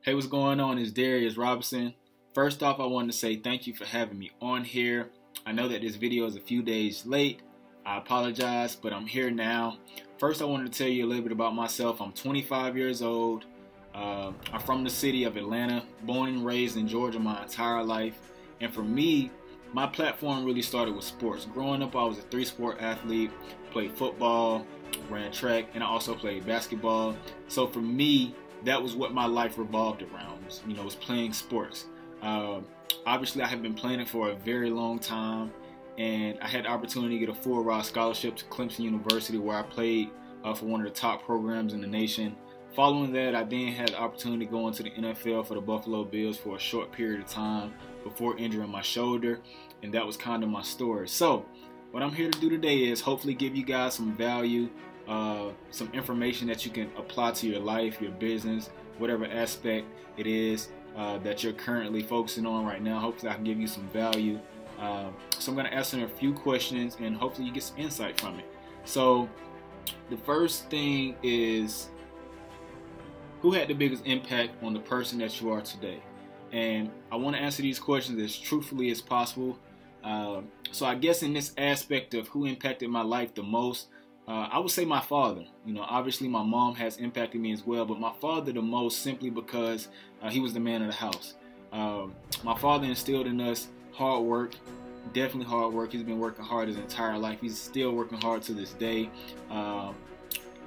Hey, what's going on? It's Darius Robinson. First off, I wanted to say thank you for having me on here. I know that this video is a few days late. I apologize, but I'm here now. First, I wanted to tell you a little bit about myself. I'm 25 years old. I'm from the city of Atlanta, born and raised in Georgia my entire life. And for me, my platform really started with sports. Growing up, I was a three-sport athlete, played football, ran track, and I also played basketball. So for me, that was what my life revolved around, was playing sports. Obviously, I have been playing it for a very long time, and I had the opportunity to get a full-ride scholarship to Clemson University, where I played for one of the top programs in the nation. Following that, I then had the opportunity to go into the NFL for the Buffalo Bills for a short period of time before injuring my shoulder, and that was kind of my story. So what I'm here to do today is hopefully give you guys some value, some information that you can apply to your life, your business, whatever aspect it is that you're currently focusing on right now. Hopefully I can give you some value. So I'm going to answer a few questions and hopefully you get some insight from it. So the first thing is, who had the biggest impact on the person that you are today? And I want to answer these questions as truthfully as possible. So I guess in this aspect of who impacted my life the most, I would say my father. Obviously my mom has impacted me as well, but my father the most, simply because he was the man of the house. My father instilled in us hard work, definitely hard work. He's been working hard his entire life. He's still working hard to this day.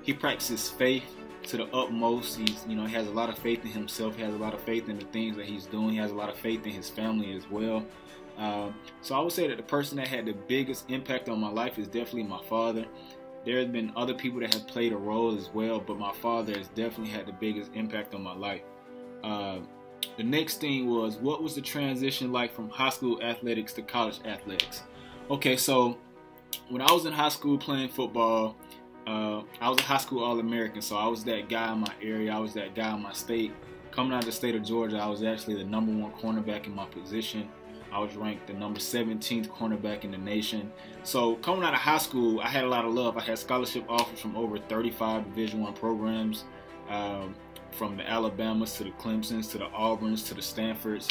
He practices faith to the utmost. He has a lot of faith in himself. He has a lot of faith in the things that he's doing. He has a lot of faith in his family as well. So I would say that the person that had the biggest impact on my life is definitely my father. There have been other people that have played a role as well, but my father has definitely had the biggest impact on my life. The next thing was, what was the transition like from high school athletics to college athletics? Okay, so when I was in high school playing football, I was a high school All-American, so I was that guy in my area. I was that guy in my state. Coming out of the state of Georgia, I was actually the #1 cornerback in my position. I was ranked the number 17th cornerback in the nation. So coming out of high school, I had a lot of love. I had scholarship offers from over 35 Division I programs, from the Alabamas to the Clemsons to the Auburns to the Stanfords.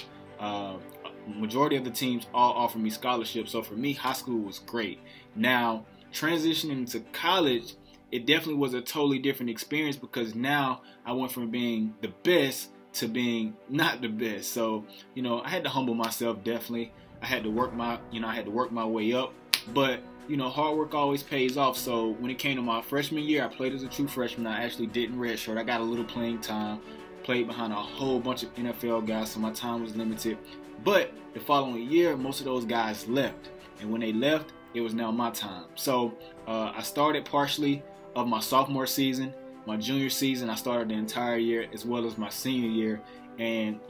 Majority of the teams all offered me scholarships. So for me, high school was great. Now, transitioning to college, it definitely was a totally different experience, because now I went from being the best to being not the best. So, I had to humble myself, definitely. I had to work my way up, but, hard work always pays off. So when it came to my freshman year, I played as a true freshman. I actually didn't redshirt. I got a little playing time, played behind a whole bunch of NFL guys, so my time was limited. But the following year, most of those guys left. And when they left, it was now my time. So I started partially of my sophomore season. My junior season, I started the entire year, as well as my senior year. And,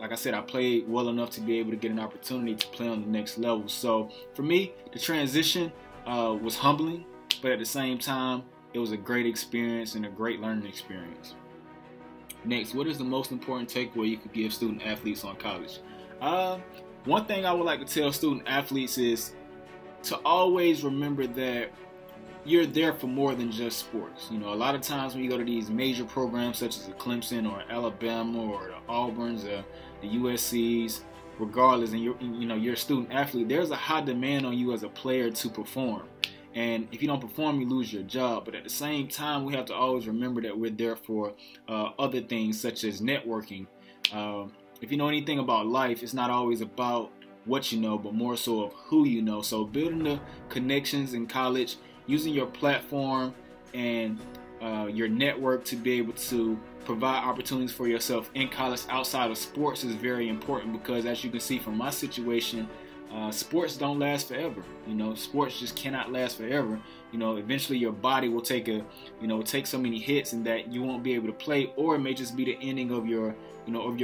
like I said, I played well enough to be able to get an opportunity to play on the next level. So for me, the transition was humbling, but at the same time, it was a great experience and a great learning experience. Next, what is the most important takeaway you could give student athletes on college? One thing I would like to tell student athletes is to always remember that you're there for more than just sports. A lot of times when you go to these major programs such as the Clemson or Alabama or the Auburns or the USCs, regardless, and you're a student athlete, there's a high demand on you as a player to perform. And if you don't perform, you lose your job. But at the same time, we have to always remember that we're there for other things such as networking. If you know anything about life, it's not always about what you know, but more so of who you know. So building the connections in college, using your platform and your network to be able to provide opportunities for yourself in college outside of sports is very important, because as you can see from my situation, sports don't last forever. Sports just cannot last forever. Eventually your body will take so many hits and that you won't be able to play, or it may just be the ending of your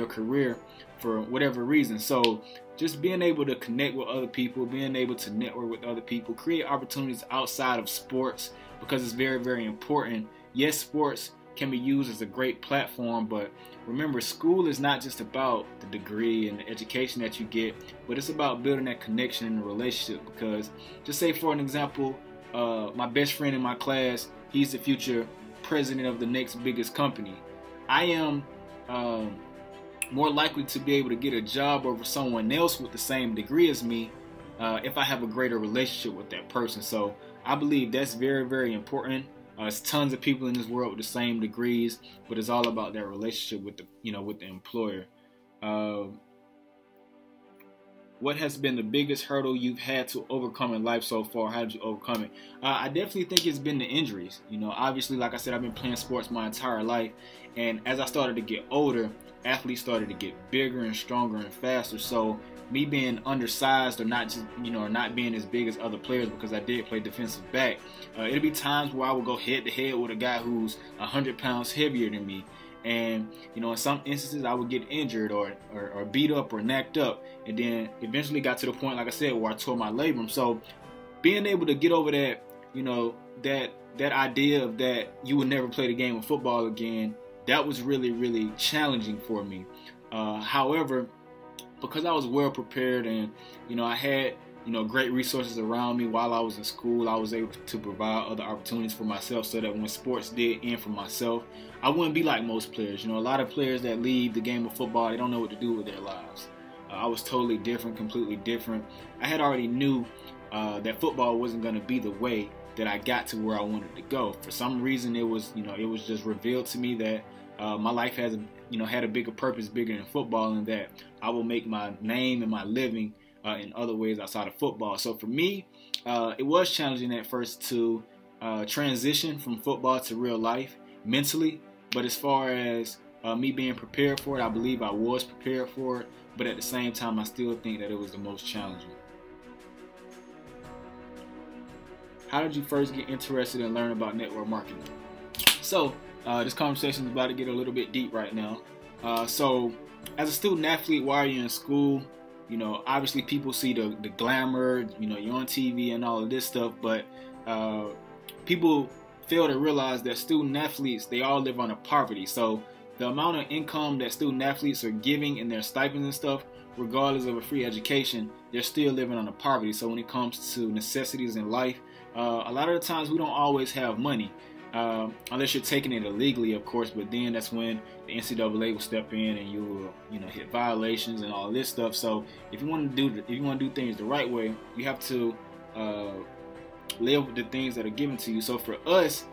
career for whatever reason. So just being able to connect with other people, being able to network with other people, create opportunities outside of sports, because it's very, very important. Yes, sports can be used as a great platform, but remember, school is not just about the degree and the education that you get, but it's about building that connection and relationship. Because just say, for an example, my best friend in my class, he's the future president of the next biggest company. I am more likely to be able to get a job over someone else with the same degree as me if I have a greater relationship with that person. So I believe that's very, very important. There's tons of people in this world with the same degrees, but it's all about that relationship with the employer. What has been the biggest hurdle you've had to overcome in life so far? How did you overcome it? I definitely think it's been the injuries. Obviously, like I said, I've been playing sports my entire life, and as I started to get older, athletes started to get bigger and stronger and faster. So me being undersized or not just or not being as big as other players, because I did play defensive back, it'll be times where I would go head to head with a guy who's 100 pounds heavier than me. And in some instances I would get injured or beat up or knocked up, and then eventually got to the point, like I said, where I tore my labrum. So being able to get over that, that idea of that you would never play the game of football again, that was really, really challenging for me. However, because I was well prepared and I had great resources around me while I was in school, I was able to provide other opportunities for myself, so that when sports did end for myself, I wouldn't be like most players. A lot of players that leave the game of football, they don't know what to do with their lives. I was totally different, completely different. I had already knew that football wasn't going to be the way that I got to where I wanted to go. For some reason, it was just revealed to me that my life has had a bigger purpose, bigger than football, and that I will make my name and my living in other ways outside of football. So for me, it was challenging at first to transition from football to real life mentally. But as far as me being prepared for it, I believe I was prepared for it. But at the same time, I still think that it was the most challenging. How did you first get interested in learning about network marketing? So this conversation is about to get a little bit deep right now. So as a student athlete, while you're in school, obviously people see the glamour, you're on TV and all of this stuff, but people fail to realize that student athletes, they all live under poverty. So the amount of income that student athletes are giving in their stipends and stuff, regardless of a free education, they're still living under poverty. So when it comes to necessities in life, a lot of the times we don't always have money. Unless you're taking it illegally, of course, but then that's when the NCAA will step in and you will, hit violations and all this stuff. So if you want to do things the right way, you have to live with the things that are given to you. So for us,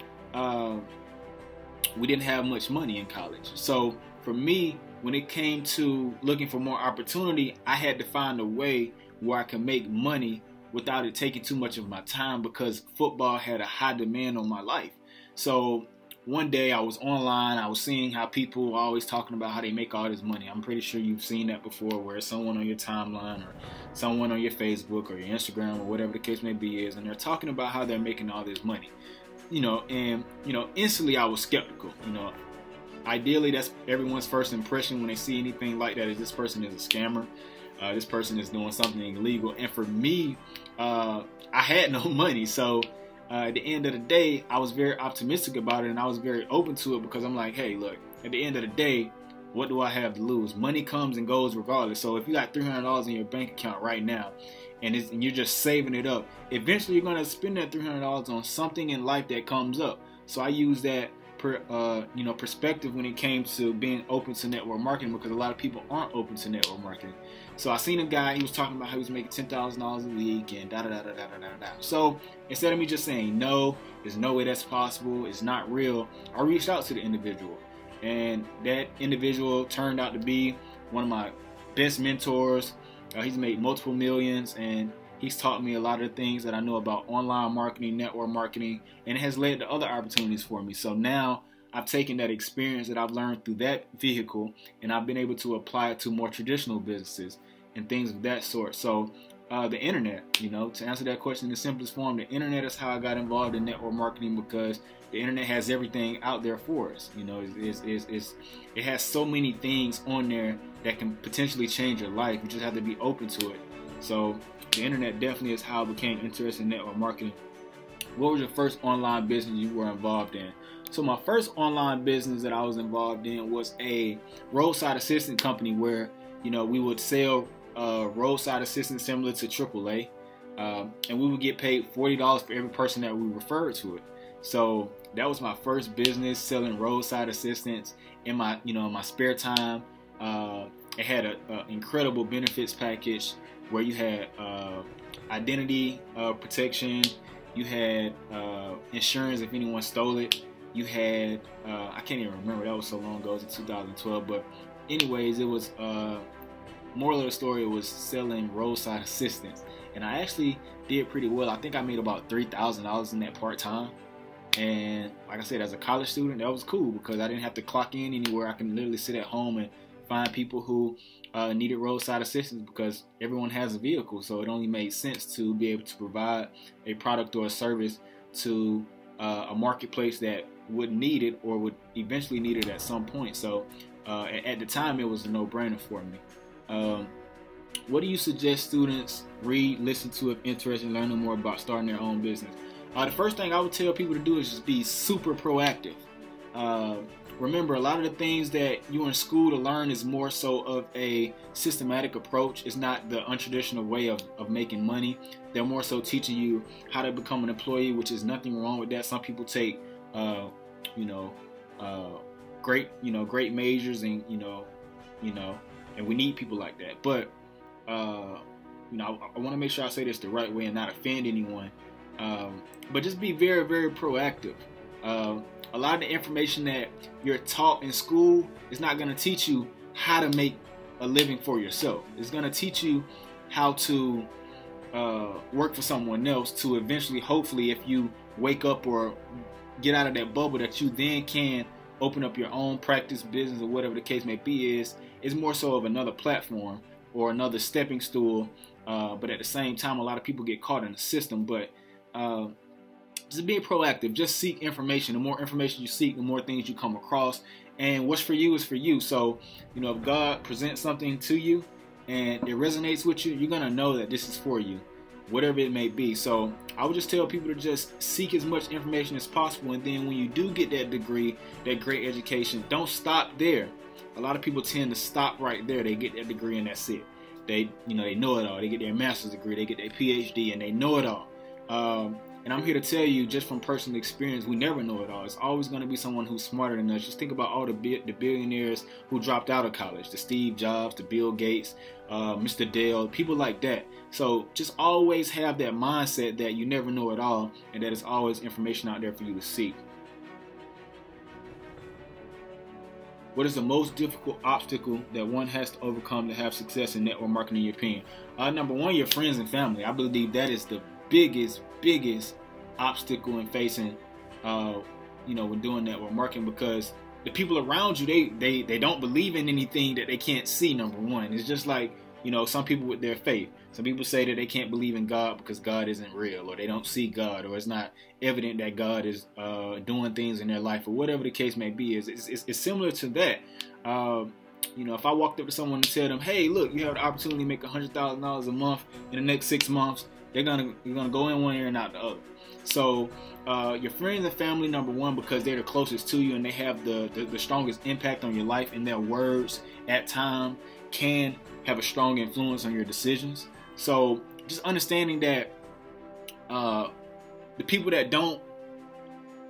we didn't have much money in college. So for me, when it came to looking for more opportunity, I had to find a way where I can make money without it taking too much of my time, because football had a high demand on my life. So one day I was online, I was seeing how people are always talking about how they make all this money. I'm pretty sure you've seen that before, where someone on your timeline or someone on your Facebook or your Instagram or whatever the case may be is, and they're talking about how they're making all this money. And instantly I was skeptical. Ideally that's everyone's first impression when they see anything like that, is this person is a scammer. This person is doing something illegal. And for me, I had no money. So at the end of the day, I was very optimistic about it, and I was very open to it, because I'm like, hey, look, at the end of the day, what do I have to lose? Money comes and goes regardless. So if you got $300 in your bank account right now, and you're just saving it up, eventually you're going to spend that $300 on something in life that comes up. So I use that perspective when it came to being open to network marketing, because a lot of people aren't open to network marketing. So I seen a guy, he was talking about how he was making $10,000 a week and da-da-da-da-da-da-da. So instead of me just saying, no, there's no way that's possible, it's not real, I reached out to the individual. And that individual turned out to be one of my best mentors. He's made multiple millions, and he's taught me a lot of the things that I know about online marketing, network marketing, and it has led to other opportunities for me. So now I've taken that experience that I've learned through that vehicle, and I've been able to apply it to more traditional businesses and things of that sort. So the internet, to answer that question in the simplest form, the internet is how I got involved in network marketing, because the internet has everything out there for us. It has so many things on there that can potentially change your life. You just have to be open to it. So the internet definitely is how I became interested in network marketing. What was your first online business you were involved in? So my first online business that I was involved in was a roadside assistant company where, we would sell roadside assistance similar to AAA, and we would get paid $40 for every person that we referred to it. So that was my first business, selling roadside assistance in my, my spare time. It had an incredible benefits package where you had identity protection, you had insurance if anyone stole it, you had I can't even remember, that was so long ago, it was in 2012, but anyways, it was moral of the story, it was selling roadside assistance, and I actually did pretty well. I think I made about $3,000 in that part-time, and like I said, as a college student, that was cool because I didn't have to clock in anywhere. I can literally sit at home and find people who needed roadside assistance because everyone has a vehicle, so it only made sense to be able to provide a product or a service to a marketplace that would need it or would eventually need it at some point. So at the time, it was a no-brainer for me. What do you suggest students read, listen to if interested in learning more about starting their own business? The first thing I would tell people to do is just be super proactive. Remember, a lot of the things that you're in school to learn is more so of a systematic approach. It's not the untraditional way of making money. They're more so teaching you how to become an employee, which is nothing wrong with that. Some people take, great majors, and and we need people like that. But I want to make sure I say this the right way and not offend anyone. But just be very, very proactive. A lot of the information that you're taught in school is not going to teach you how to make a living for yourself. It's going to teach you how to work for someone else to eventually, hopefully, if you wake up or get out of that bubble, that you then can open up your own practice business or whatever the case may be. Is more so of another platform or another stepping stool. But at the same time, a lot of people get caught in the system. But just being proactive, just seek information. The more information you seek, the more things you come across. And what's for you is for you. So, if God presents something to you and it resonates with you, you're going to know that this is for you, whatever it may be. So I would just tell people to just seek as much information as possible. And then when you do get that degree, that great education, don't stop there. A lot of people tend to stop right there. They get that degree and that's it. They know it all. They get their master's degree, they get their PhD, and they know it all. And I'm here to tell you, just from personal experience, we never know it all. It's always going to be someone who's smarter than us. Just think about all the billionaires who dropped out of college, the Steve Jobs, the Bill Gates, Mr. Dale, people like that. So just always have that mindset that you never know it all and that there's always information out there for you to seek. What is the most difficult obstacle that one has to overcome to have success in network marketing, in your opinion? Number one, your friends and family. I believe that is the biggest obstacle in facing, when doing network marketing, because the people around you, they don't believe in anything that they can't see. Number one, it's just like, some people with their faith. Some people say that they can't believe in God because God isn't real, or they don't see God, or it's not evident that God is doing things in their life, or whatever the case may be. It's similar to that. If I walked up to someone and tell them, hey, look, you have the opportunity to make $100,000 a month in the next 6 months, you're gonna go in one ear and out the other. So your friends and family, number one, because they're the closest to you and they have the strongest impact on your life, and their words at times can have a strong influence on your decisions. So just understanding that the people that don't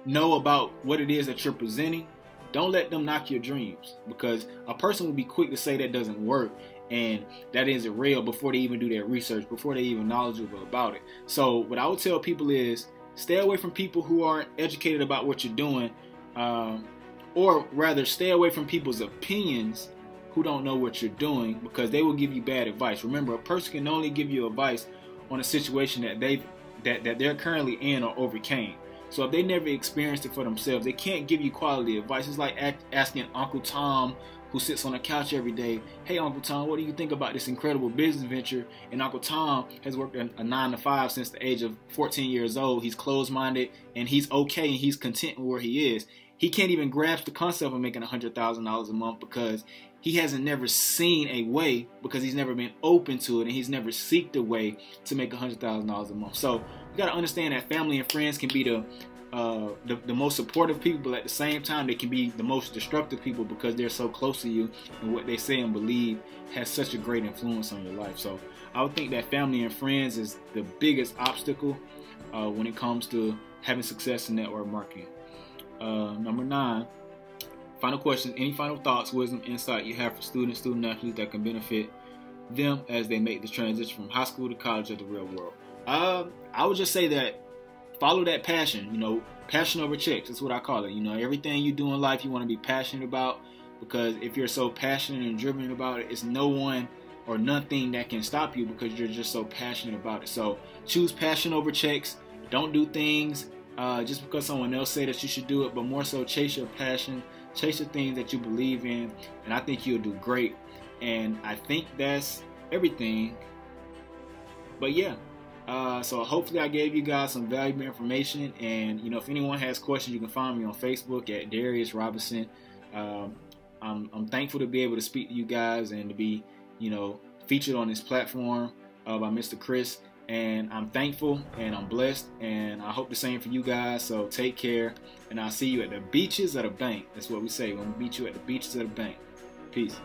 know about what it is that you're presenting, don't let them knock your dreams, because a person will be quick to say that doesn't work and that isn't real before they even do their research, before they even knowledgeable about it. So what I would tell people is stay away from people who aren't educated about what you're doing, or rather stay away from people's opinions who don't know what you're doing, because they will give you bad advice. Remember, a person can only give you advice on a situation that they're currently in or overcame. So if they never experienced it for themselves, they can't give you quality advice. It's like asking Uncle Tom, who sits on the couch every day, hey, Uncle Tom, what do you think about this incredible business venture? And Uncle Tom has worked a 9-to-5 since the age of 14 years old. He's closed-minded, and he's okay, and he's content with where he is. He can't even grasp the concept of making $100,000 a month because he hasn't never seen a way, because he's never been open to it, and he's never seeked a way to make $100,000 a month. So you got to understand that family and friends can be the most supportive people, but at the same time they can be the most destructive people, because they're so close to you, and what they say and believe has such a great influence on your life. So I would think that family and friends is the biggest obstacle when it comes to having success in network marketing. Number 9, Final question, any final thoughts, wisdom, insight you have for students, student athletes that can benefit them as they make the transition from high school to college or the real world? I would just say that follow that passion, you know, passion over checks. That's what I call it. You know, everything you do in life, you want to be passionate about, because if you're so passionate and driven about it, it's no one or nothing that can stop you because you're just so passionate about it. So choose passion over checks. Don't do things just because someone else said that you should do it, but more so chase your passion, chase the things that you believe in, and I think you'll do great. And I think that's everything. But yeah, so hopefully I gave you guys some valuable information. And you know, if anyone has questions, you can find me on Facebook at Darius Robinson. I'm thankful to be able to speak to you guys and to be, you know, featured on this platform by Mr. Chris. And I'm thankful and I'm blessed, and I hope the same for you guys. So take care, and I'll see you at the beaches of the bank. That's what we say when we meet you at the beaches of the bank. Peace.